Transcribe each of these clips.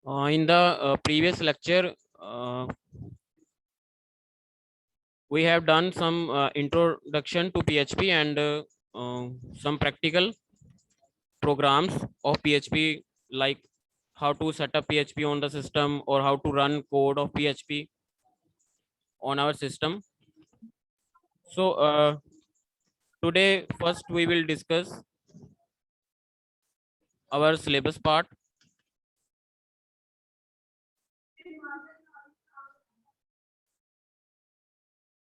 In the previous lecture, we have done some introduction to PHP and some practical programs of PHP, like how to set up PHP on the system or how to run code of PHP on our system. So today, first we will discuss our syllabus part.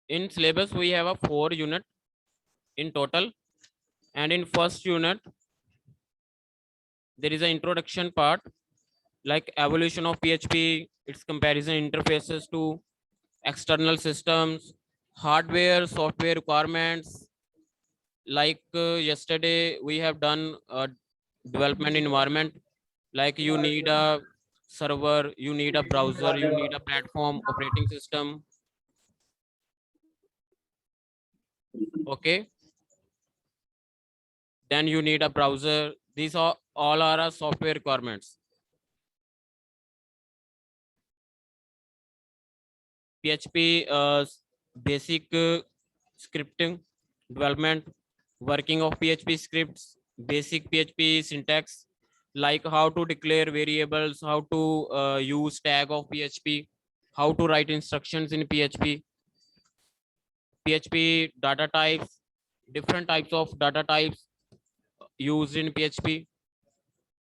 In syllabus, we have a 4 unit in total, and in first unit, there is an introduction part like evolution of PHP, its comparison interfaces to external systems, hardware, software requirements. Like yesterday, we have done a development environment. Like you need a server, you need a browser, you need a platform, operating system. Okay. Then you need a browser. These are all are software requirements. PHP basic scripting development, working of PHP scripts, basic PHP syntax, like how to declare variables, how to use tag of PHP, how to write instructions in PHP, PHP data types, different types of data types used in PHP,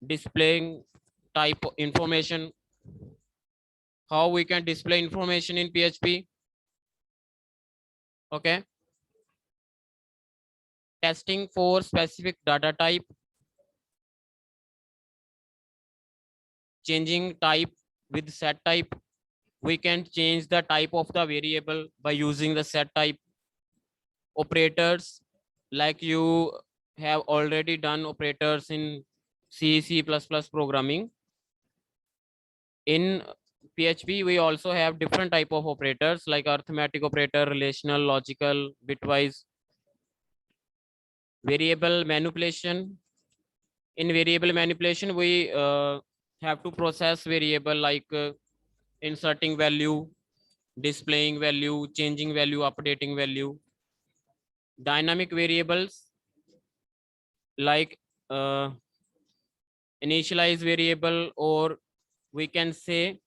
displaying type information, how we can display information in PHP. Okay. Testing for specific data type, changing type with set type. We can change the type of the variable by using the set type. Operators, like you have already done operators in C, C++ programming. In PHP, we also have different type of operators like arithmetic operator, relational, logical, bitwise. Variable manipulation. In variable manipulation, we have to process variable like inserting value, displaying value, changing value, updating value. Dynamic variables like initialize variable, or we can say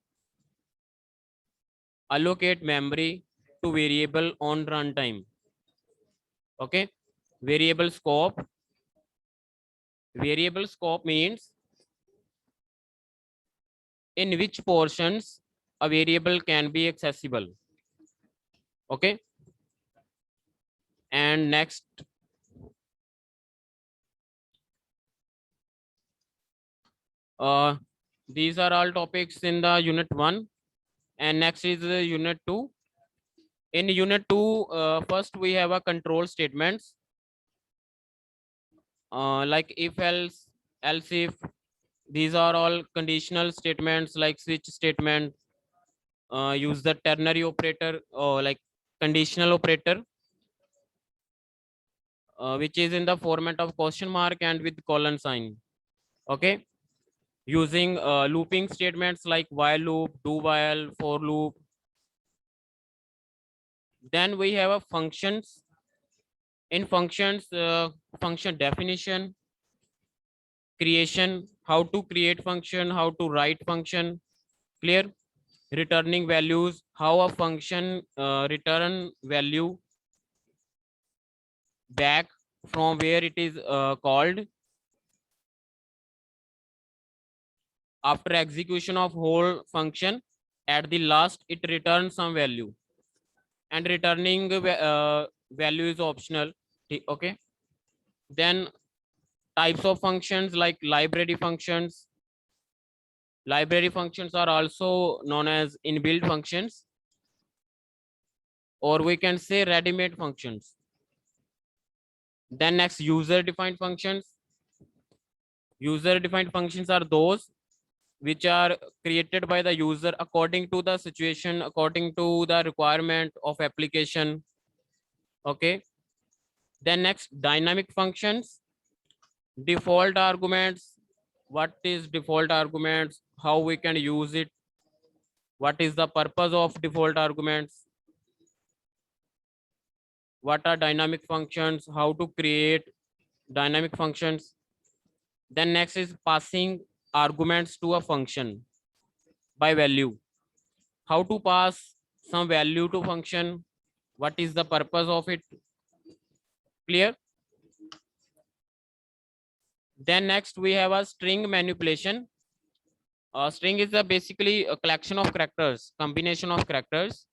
allocate memory to variable on runtime. Okay. Variable scope. Variable scope means in which portions a variable can be accessible. Okay. And next, these are all topics in the unit 1, and next is unit 2. In unit 2, first we have a control statements like if else if. These are all conditional statements like switch statement, use the ternary operator or like conditional operator, which is in the format of question mark and with colon sign. Okay. Using looping statements like while loop, do while, for loop. Then we have a functions. In functions, function definition, creation, how to create function, how to write function. Clear? Returning values, how a function return value back from where it is called. After execution of whole function, at the last it returns some value, and returning value is optional. Okay. Then types of functions like library functions. Library functions are also known as inbuilt functions, or we can say ready-made functions. Then next, user defined functions. User defined functions are those which are created by the user according to the situation, according to the requirement of application. Okay. Then next, dynamic functions. Default arguments. What is default arguments? how we can use it, what is the purpose of default arguments, what are dynamic functions, how to create dynamic functions. Then next is passing arguments to a function by value. How to pass some value to function, what is the purpose of it, clear? Then next we have a string manipulation. A string is basically a collection of characters, combination of characters,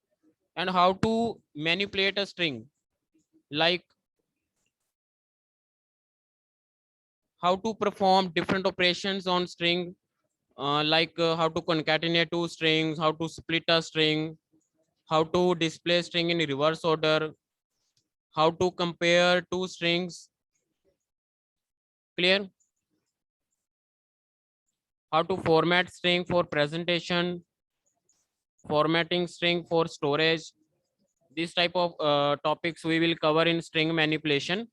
and how to manipulate a string, like how to perform different operations on string, how to concatenate two strings, how to split a string, how to display string in reverse order, how to compare two strings, clear? How to format string for presentation, formatting string for storage. This type of topics we will cover in string manipulation.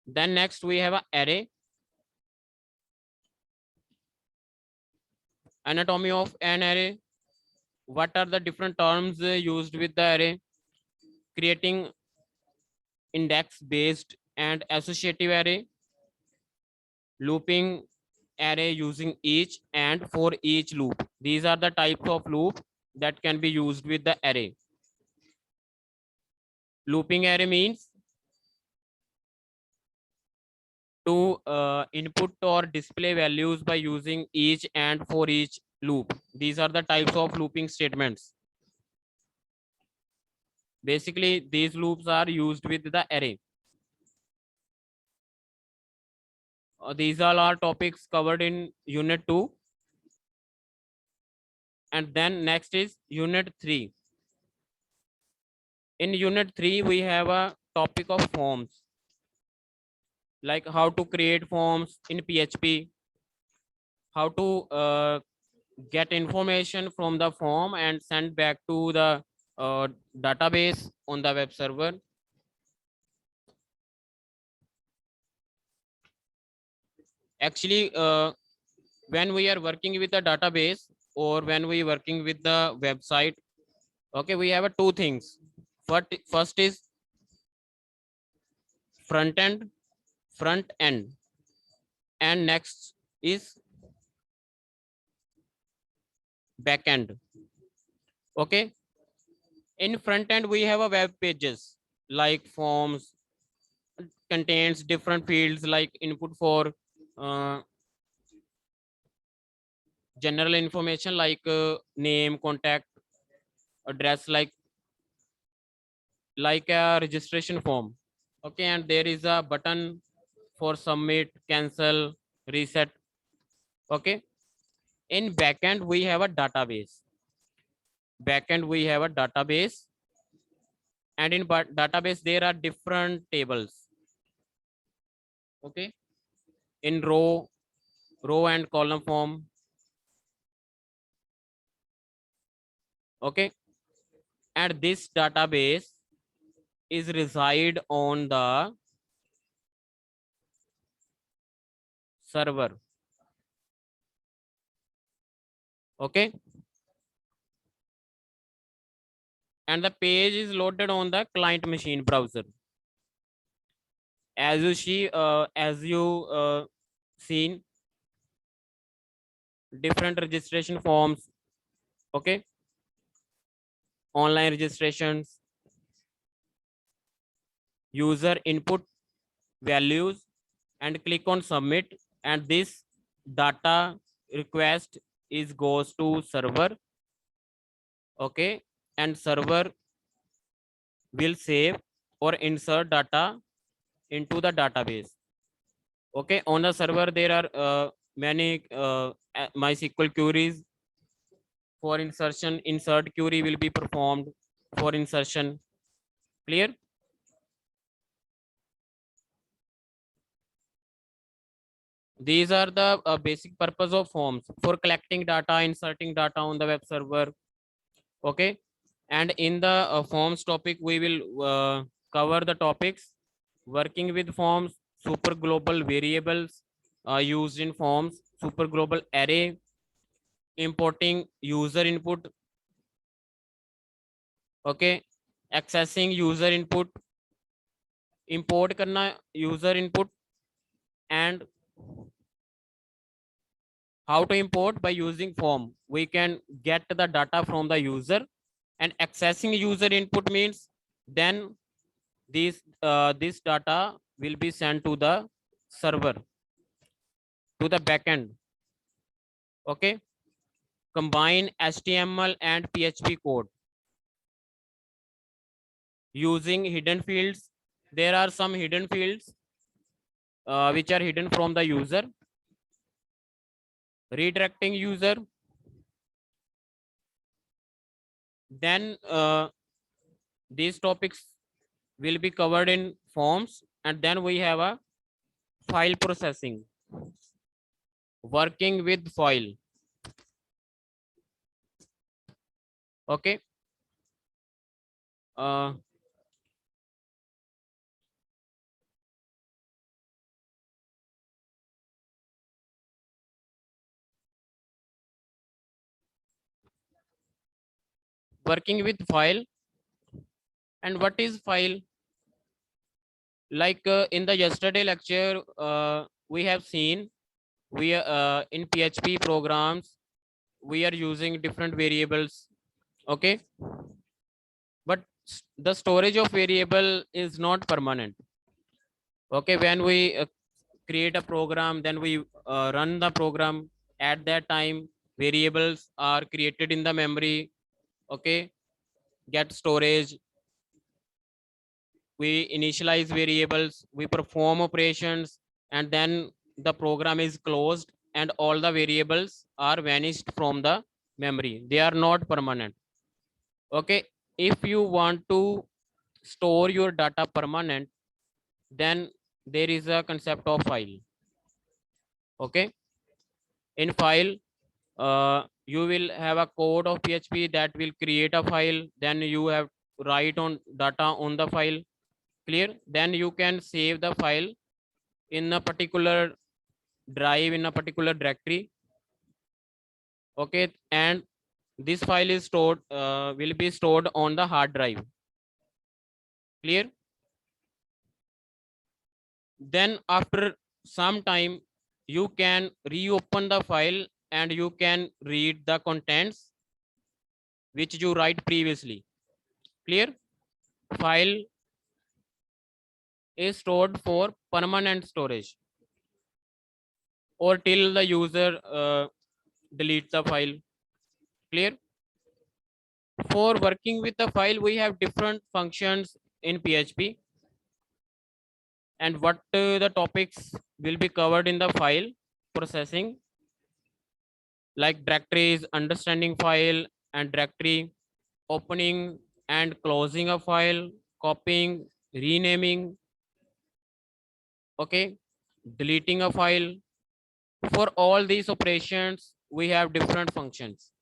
Then next we have an array. Anatomy of an array. What are the different terms used with the array? Creating index based and associative array. Looping array using each and for each loop. These are the types of loop that can be used with the array. Looping array means to input or display values by using each and for each loop. These are the types of looping statements. Basically, these loops are used with the array. These all are topics covered in unit 2. And then next is unit 3. In unit 3, we have a topic of forms, like how to create forms in PHP, how to get information from the form and send back to the database on the web server. Actually, when we are working with the database or when we working with the website, okay, we have two things. First is front end, and next is back end. Okay, in front end we have a web pages like forms, contains different fields like input for general information like name, contact, address, like a registration form. Okay, and there is a button for submit, cancel, reset. Okay, in backend we have a database. And in database there are different tables. Okay, in row and column form. Okay, and this database is reside on the server. Okay, and the page is loaded on the client machine browser. As you see, seen different registration forms. Okay, online registrations, user input values and click on submit, and this data request is goes to server. Okay, and server will save or insert data into the database. Okay, on the server there are many MySQL queries for insertion. Insert query will be performed for insertion. Clear? These are the basic purpose of forms for collecting data, inserting data on the web server. Okay, and in the forms topic we will cover the topics working with forms, super global variables used in forms, super global array, importing user input, okay, accessing user input, import karna user input, and how to import by using form. We can get the data from the user, and accessing user input means then this data will be sent to the server, to the backend. Okay, combine HTML and PHP code using hidden fields. There are some hidden fields which are hidden from the user. Redirecting user. Then these topics will be covered in forms, and then we have a file processing, working with file. Okay. Uh, working with file. And what is file? Like in the yesterday lecture, we have seen we in PHP programs we are using different variables. Okay, but the storage of variable is not permanent. Okay, when we create a program, then we run the program. At that time, variables are created in the memory. Okay, get storage. We initialize variables, we perform operations, and then the program is closed and all the variables are vanished from the memory. They are not permanent. Okay, if you want to store your data permanent, then there is a concept of file. Okay, in file you will have a code of PHP that will create a file, then you have write on data on the file. Clear? Then you can save the file in a particular drive, in a particular directory. Okay, and this file is stored will be stored on the hard drive. Clear? Then after some time you can reopen the file and you can read the contents which you write previously. Clear? File is stored for permanent storage or till the user deletes the file. Clear? For working with the file, we have different functions in PHP, and what the topics will be covered in the file processing, like directories, understanding file and directory, opening and closing a file, copying, renaming, okay, deleting a file. For all these operations, we have different functions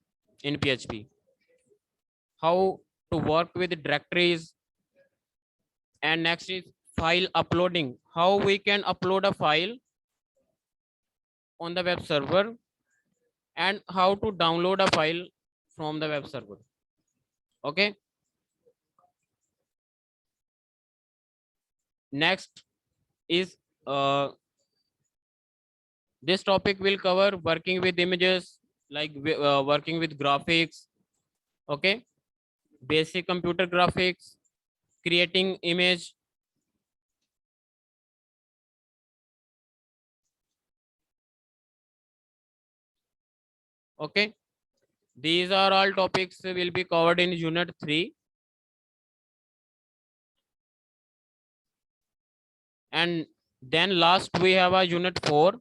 in PHP. How to work with directories, and next is file uploading. How we can upload a file on the web server, and how to download a file from the web server. Okay. Next is this topic will cover working with images, like working with graphics. Okay. Basic computer graphics, creating image. Okay. These are all topics will be covered in unit 3. And then last we have a unit 4.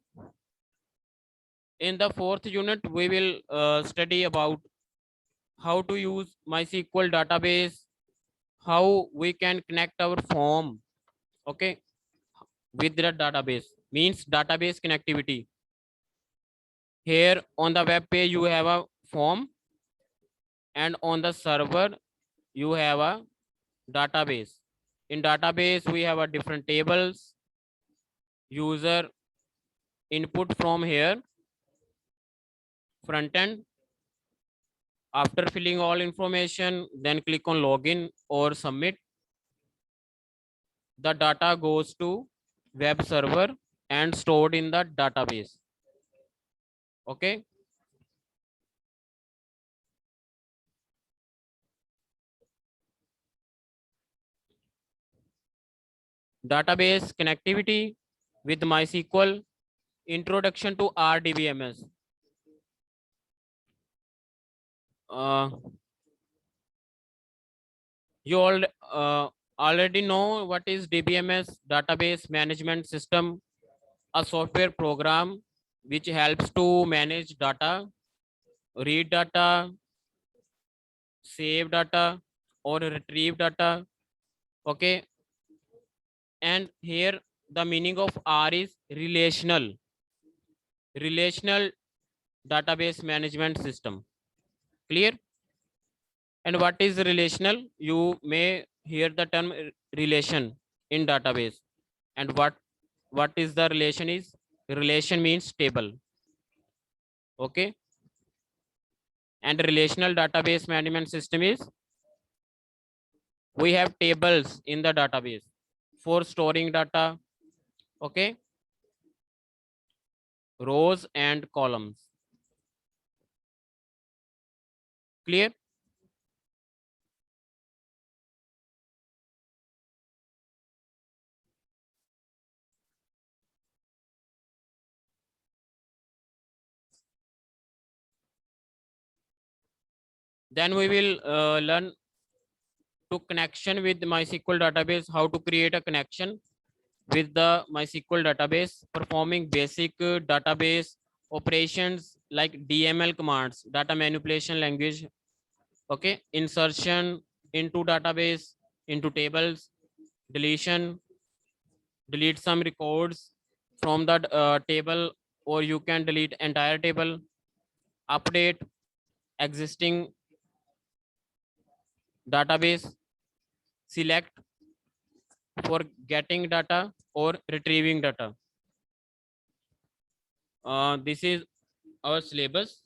In the 4th unit, we will study about how to use MySQL database, how we can connect our form, okay, with the database, means database connectivity. Here on the web page, you have a form, and on the server, you have a database. In database, we have a different tables, user input from here, front end, After filling all information, then click on login or submit. The data goes to web server and stored in the database. Okay. Database connectivity with MySQL, introduction to RDBMS. Uh, you all already know what is DBMS, database management system, a software program which helps to manage data, read data, save data, or retrieve data. Okay. And here the meaning of R is relational database management system. Clear? And what is relational? You may hear the term relation in database. And what is the relation is? Relation means table. Okay. And relational database management system is we have tables in the database for storing data. Okay. Rows and columns. Clear? Then we will learn to connection with MySQL database, how to create a connection with the MySQL database, performing basic database operations like DML commands, data manipulation language. Okay, insertion into database, into tables, deletion, delete some records from that table, or you can delete entire table, update existing database, select for getting data or retrieving data. This is our syllabus.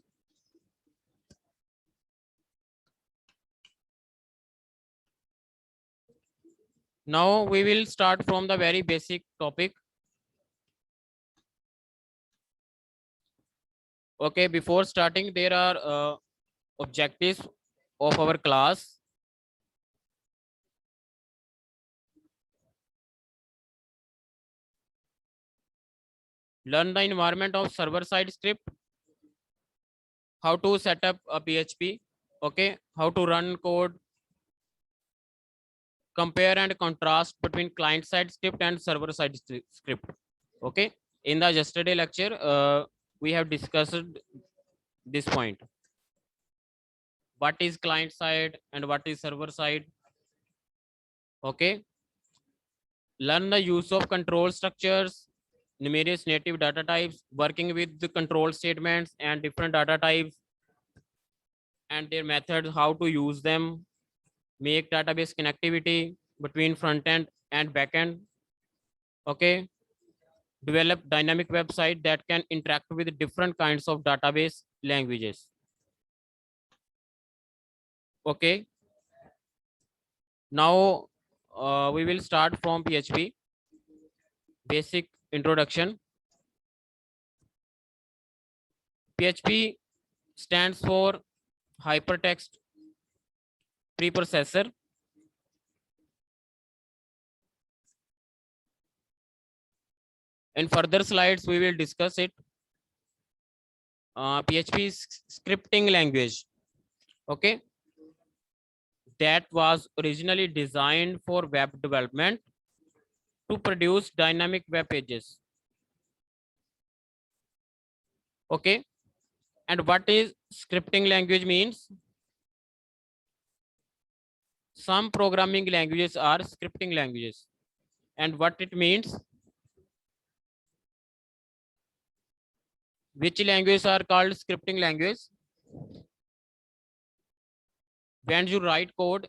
Now we will start from the very basic topic. Okay, before starting, there are objectives of our class. Learn the environment of server-side script, how to set up a PHP, okay, how to run code, compare and contrast between client-side script and server-side script. Okay, in the yesterday lecture, we have discussed this point. What is client-side and what is server-side? Okay, learn the use of control structures, numerous native data types, working with the control statements and different data types and their methods, how to use them, make database connectivity between front end and back end. Okay, develop dynamic website that can interact with different kinds of database languages. Okay, now we will start from PHP basic introduction. PHP stands for hypertext preprocessor. In further slides, we will discuss it. PHP is scripting language. Okay, that was originally designed for web development to produce dynamic web pages. Okay, and what is scripting language means? Some programming languages are scripting languages, and what it means? Which languages are called scripting language? When you write code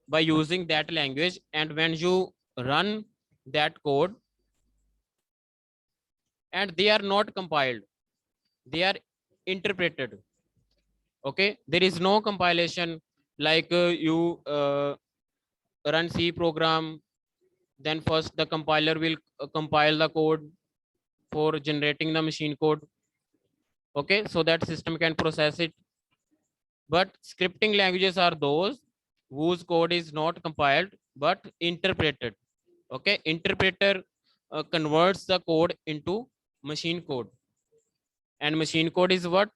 by using that language, and when you run that code, and they are not compiled, they are interpreted. Okay, there is no compilation like you run C program, then first the compiler will compile the code for generating the machine code. Okay, so that system can process it. But scripting languages are those whose code is not compiled but interpreted. Okay, interpreter converts the code into machine code, and machine code is what?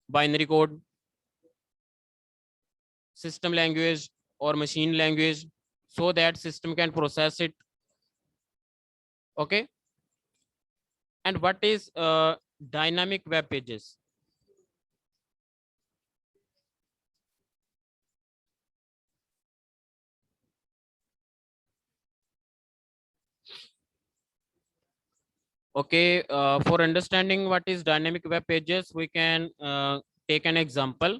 Binary code, system language or machine language, so that system can process it. Okay, and what is dynamic web pages? Okay, for understanding what is dynamic web pages, we can take an example.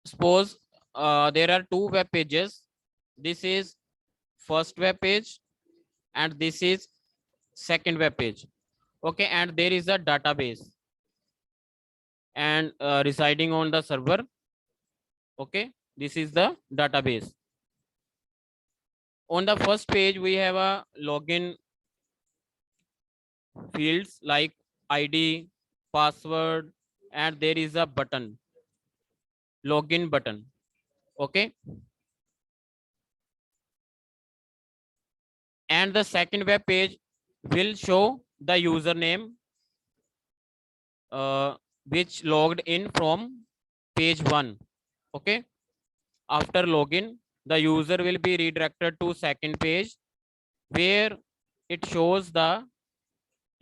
Suppose there are two web pages. This is first web page and this is second web page. Okay, and there is a database and residing on the server. Okay, this is the database. On the first page we have a login fields like ID, password, and there is a button, login button. Okay, and the second web page will show the username which logged in from page 1. Okay, after login the user will be redirected to second page where it shows the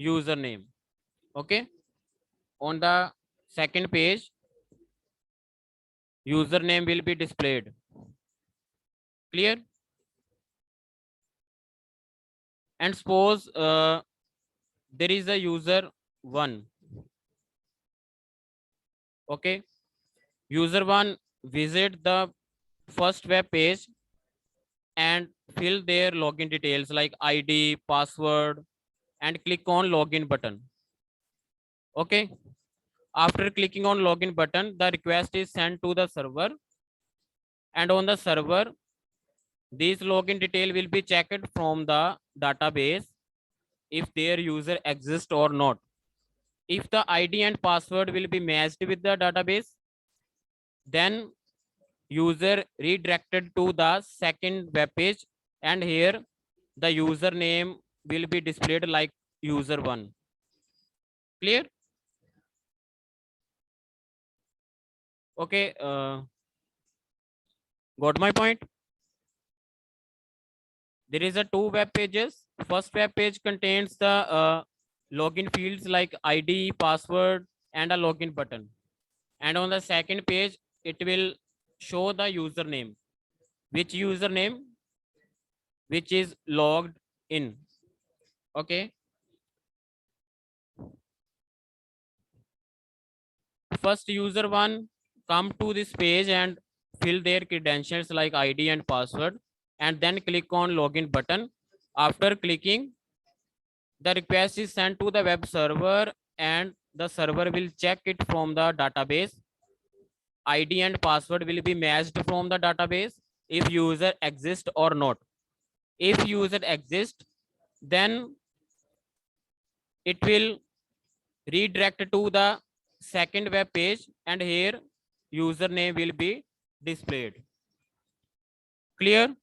username. Okay, on the second page username will be displayed. Clear? And suppose there is a user 1. Okay, user 1 visit the first web page and fill their login details like ID, password, and click on login button. Okay, after clicking on login button the request is sent to the server, and on the server these login detail will be checked from the database if their user exists or not. If the ID and password will be matched with the database, then user redirected to the second web page, and here the username will be displayed like user 1. Clear? Okay, got my point? There is a two web pages. First web page contains the login fields like ID, password, and a login button. And on the second page, it will show the username. Which username? Which is logged in. Okay. First user 1 come to this page and fill their credentials like ID and password, and then click on login button. After clicking, the request is sent to the web server and the server will check it from the database. ID and password will be matched from the database if user exists or not. If user exists, then it will redirect to the second web page, and here username will be displayed. Clear?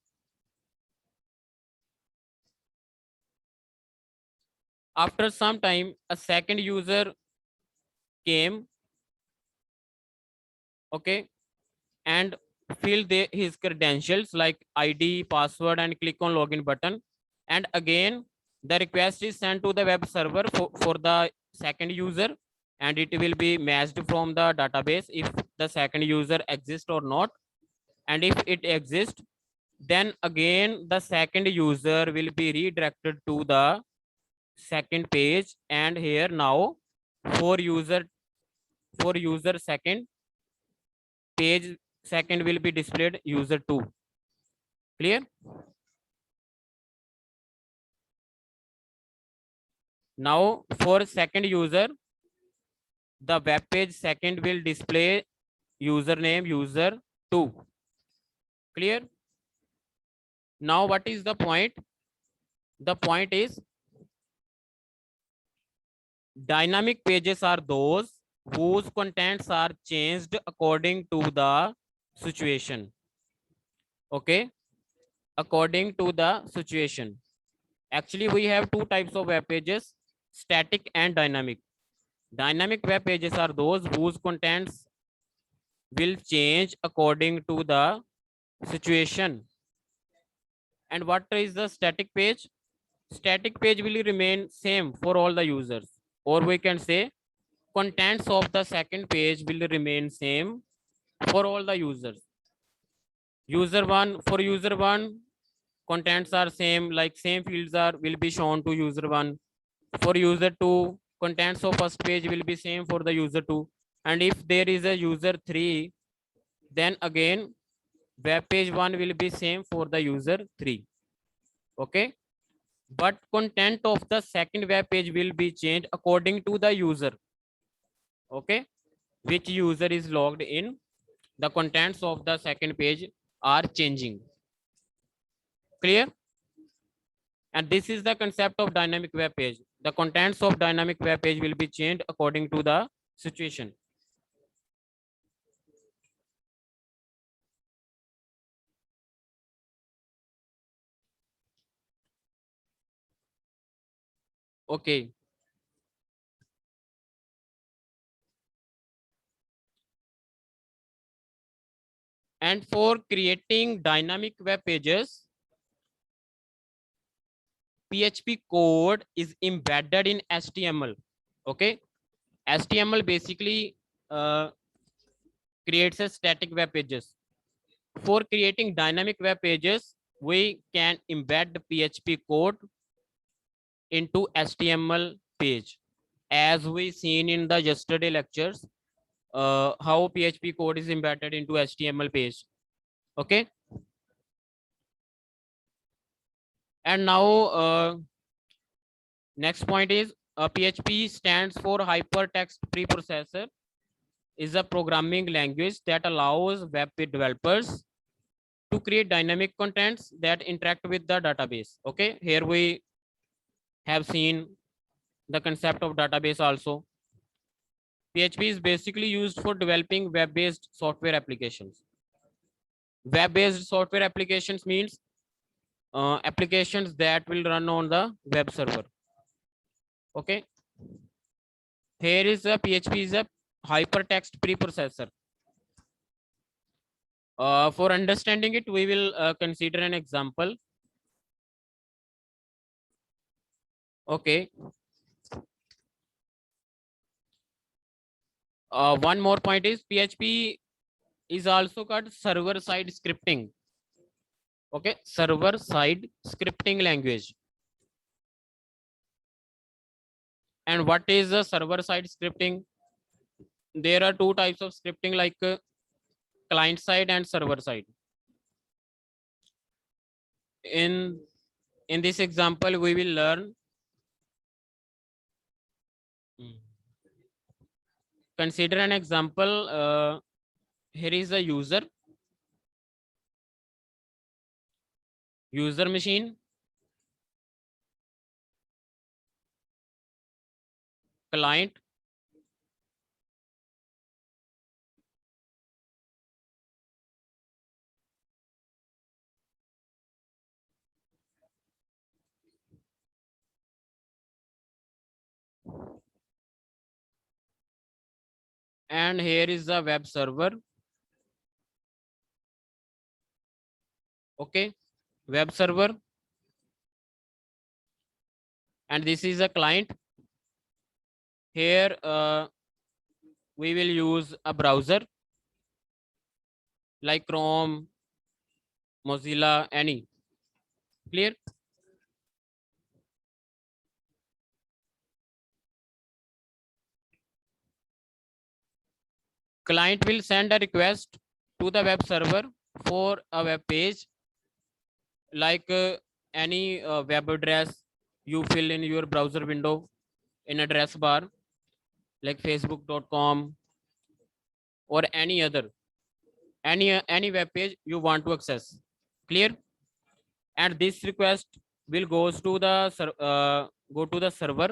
After some time, a second user came, okay, and fill his credentials like ID, password, and click on login button. And again, the request is sent to the web server for the second user, and it will be matched from the database if the second user exists or not. And if it exists, Then again, the second user will be redirected to the second page, and here now for user second page second will be displayed user 2. Clear? Now for second user, the web page second will display username user 2. Clear? Now what is the point? The point is dynamic pages are those whose contents are changed according to the situation. Okay, according to the situation. Actually, we have two types of web pages, static and dynamic. Dynamic web pages are those whose contents will change according to the situation. And what is the static page? Static page will remain same for all the users, or we can say contents of the second page will remain same for all the users. User one, for user one, contents are same, like same fields are will be shown to user one. For user two, contents of first page will be same for the user two. And if there is a user three, then again web page one will be same for the user three. Okay, but content of the second web page will be changed according to the user. Okay, which user is logged in, the contents of the second page are changing. Clear? And this is the concept of dynamic web page. The contents of dynamic web page will be changed according to the situation. Okay. And for creating dynamic web pages, PHP code is embedded in HTML. Okay. HTML basically creates a static web pages. For creating dynamic web pages, we can embed the PHP code into HTML page. As we seen in the yesterday lectures, how PHP code is embedded into HTML page. Okay. And now next point is PHP stands for Hypertext Preprocessor, is a programming language that allows web developers to create dynamic contents that interact with the database. Okay, here we have seen the concept of database also. PHP is basically used for developing web-based software applications. Web-based software applications means applications that will run on the web server. Okay. Here is a PHP is a hypertext preprocessor. For understanding it, we will consider an example. Okay. One more point is PHP is also called server-side scripting. Okay, server-side scripting language. And what is a server-side scripting? There are two types of scripting, like client-side and server-side. In this example, we will learn. Consider an example. Here is a user machine, client, and here is the web server. Okay, web server, and this is a client. Here we will use a browser like Chrome, Mozilla, any. Clear? Client will send a request to the web server for a web page, like any web address you fill in your browser window in address bar, like facebook.com or any other, any web page you want to access. Clear? And this request will goes to the go to the server,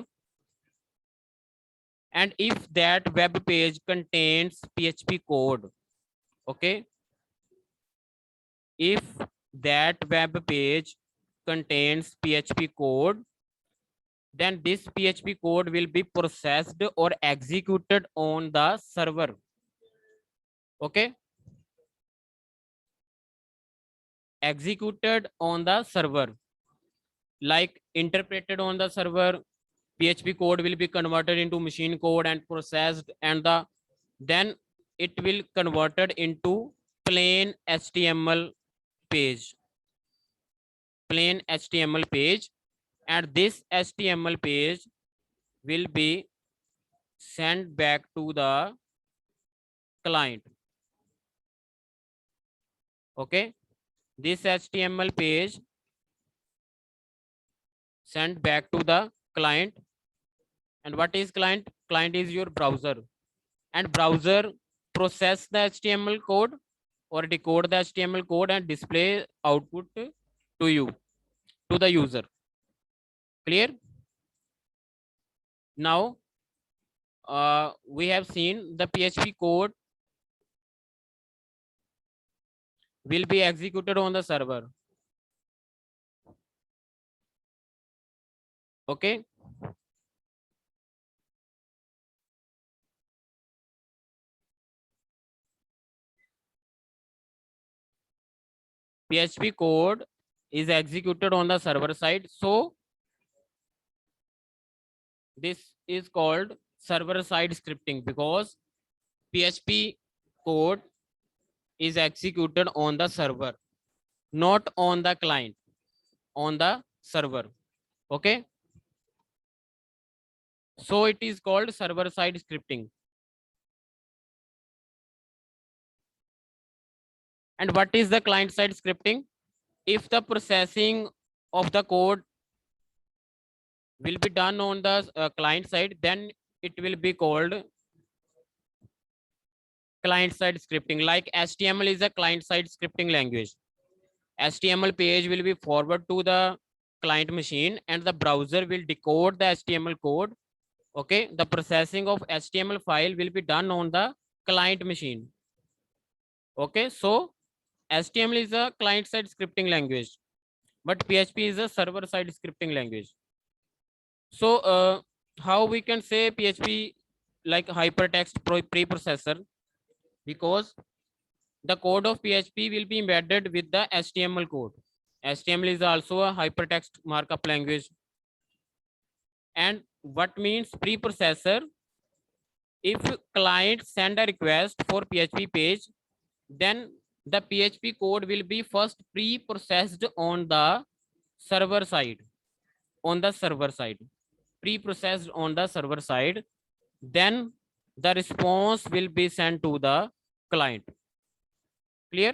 and if that web page contains PHP code, okay, if that web page contains PHP code, then this PHP code will be processed or executed on the server. Okay, executed on the server, like interpreted on the server. PHP code will be converted into machine code and processed, and then it will converted into plain HTML page, plain HTML page, and this HTML page will be sent back to the client. Okay, this HTML page sent back to the client. And what is client? Client is your browser, and browser process the HTML code or decode the HTML code and display output to you, to the user. Clear? Now we have seen the PHP code will be executed on the server. Okay, PHP code is executed on the server side, so this is called server side scripting, because PHP code is executed on the server, not on the client, on the server. Okay, so it is called server side scripting. And what is the client side scripting? If the processing of the code will be done on the client side, then it will be called client side scripting. Like HTML is a client side scripting language. HTML page will be forwarded to the client machine, and the browser will decode the HTML code. Okay, the processing of HTML file will be done on the client machine. Okay, so HTML is a client side scripting language, but PHP is a server side scripting language. So how we can say PHP like hypertext preprocessor? Because the code of PHP will be embedded with the HTML code. HTML is also a hypertext markup language. And what means preprocessor? If client send a request for PHP page, then the PHP code will be first pre-processed on the server side, on the server side, pre-processed on the server side. Then the response will be sent to the client. Clear?